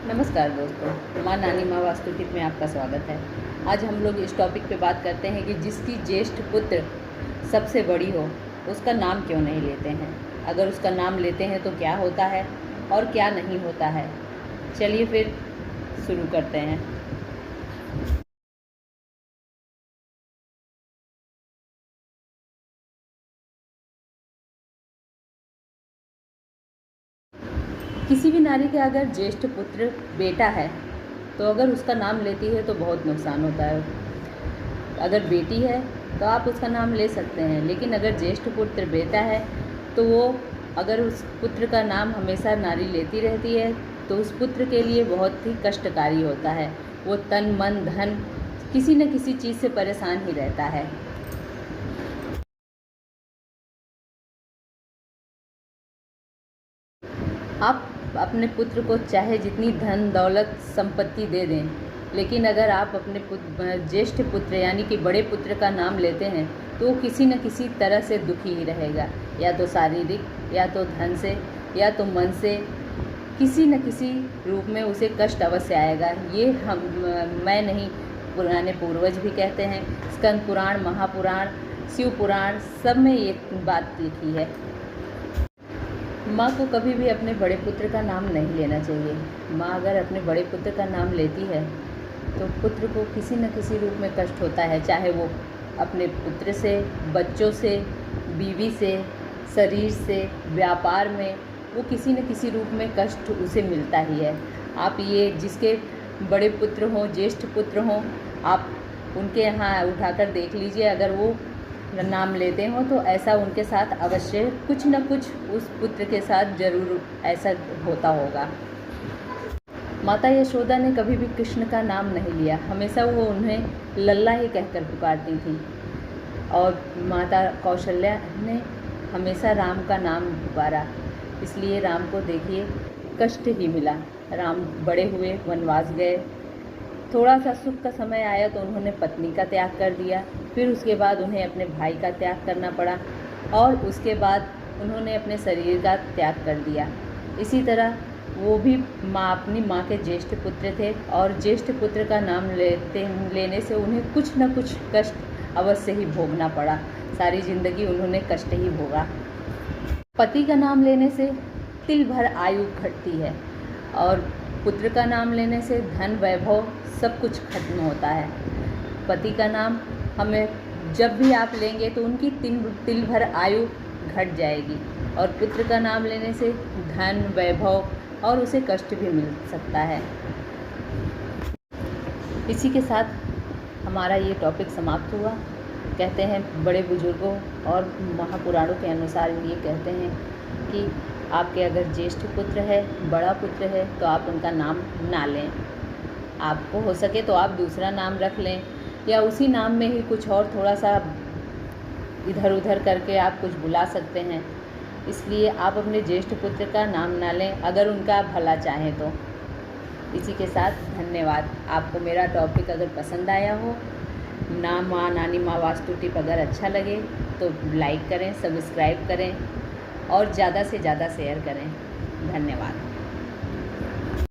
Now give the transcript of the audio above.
नमस्कार दोस्तों, माँ नानी माँ वास्तु टिप में आपका स्वागत है। आज हम लोग इस टॉपिक पे बात करते हैं कि जिसकी ज्येष्ठ पुत्र सबसे बड़ी हो उसका नाम क्यों नहीं लेते हैं, अगर उसका नाम लेते हैं तो क्या होता है और क्या नहीं होता है। चलिए फिर शुरू करते हैं। किसी भी नारी के अगर ज्येष्ठ पुत्र बेटा है तो अगर उसका नाम लेती है तो बहुत नुकसान होता है। अगर बेटी है तो आप उसका नाम ले सकते हैं, लेकिन अगर ज्येष्ठ पुत्र बेटा है तो वो अगर उस पुत्र का नाम हमेशा नारी लेती रहती है तो उस पुत्र के लिए बहुत ही कष्टकारी होता है। वो तन मन धन किसी न किसी चीज़ से परेशान ही रहता है। आप अपने पुत्र को चाहे जितनी धन दौलत संपत्ति दे दें, लेकिन अगर आप अपने ज्येष्ठ पुत्र यानी कि बड़े पुत्र का नाम लेते हैं तो वो किसी न किसी तरह से दुखी ही रहेगा, या तो शारीरिक, या तो धन से, या तो मन से, किसी न किसी रूप में उसे कष्ट अवश्य आएगा। ये मैं नहीं, पुराने पूर्वज भी कहते हैं। स्कंद पुराण, महापुराण, शिव पुराण सब में ये बात लिखी है। माँ को कभी भी अपने बड़े पुत्र का नाम नहीं लेना चाहिए। माँ अगर अपने बड़े पुत्र का नाम लेती है तो पुत्र को किसी न किसी रूप में कष्ट होता है, चाहे वो अपने पुत्र से, बच्चों से, बीवी से, शरीर से, व्यापार में, वो किसी न किसी रूप में कष्ट उसे मिलता ही है। आप ये जिसके बड़े पुत्र हों, ज्येष्ठ पुत्र हों, आप उनके यहाँ उठाकर देख लीजिए, अगर वो नाम लेते हो तो ऐसा उनके साथ अवश्य कुछ न कुछ उस पुत्र के साथ ज़रूर ऐसा होता होगा। माता यशोदा ने कभी भी कृष्ण का नाम नहीं लिया, हमेशा वो उन्हें लल्ला ही कहकर पुकारती थी। और माता कौशल्या ने हमेशा राम का नाम पुकारा, इसलिए राम को देखिए कष्ट ही मिला। राम बड़े हुए, वनवास गए, थोड़ा सा सुख का समय आया तो उन्होंने पत्नी का त्याग कर दिया, फिर उसके बाद उन्हें अपने भाई का त्याग करना पड़ा, और उसके बाद उन्होंने अपने शरीर का त्याग कर दिया। इसी तरह वो भी अपनी माँ के ज्येष्ठ पुत्र थे, और ज्येष्ठ पुत्र का नाम लेने से उन्हें कुछ न कुछ कष्ट अवश्य ही भोगना पड़ा। सारी ज़िंदगी उन्होंने कष्ट ही भोगा। पति का नाम लेने से तिल भर आयु घटती है, और पुत्र का नाम लेने से धन वैभव सब कुछ खत्म होता है। पति का नाम हमें जब भी आप लेंगे तो उनकी तिल भर आयु घट जाएगी, और पुत्र का नाम लेने से धन वैभव और उसे कष्ट भी मिल सकता है। इसी के साथ हमारा ये टॉपिक समाप्त हुआ। कहते हैं बड़े बुजुर्गों और महापुराणों के अनुसार ये कहते हैं कि आपके अगर ज्येष्ठ पुत्र है, बड़ा पुत्र है, तो आप उनका नाम ना लें। आपको हो सके तो आप दूसरा नाम रख लें, या उसी नाम में ही कुछ और थोड़ा सा इधर उधर करके आप कुछ बुला सकते हैं। इसलिए आप अपने ज्येष्ठ पुत्र का नाम ना लें अगर उनका भला चाहें तो। इसी के साथ धन्यवाद। आपको मेरा टॉपिक अगर पसंद आया हो, माँ नानी माँ वास्तु टिप अगर अच्छा लगे तो लाइक करें, सब्सक्राइब करें और ज़्यादा से ज़्यादा शेयर करें। धन्यवाद।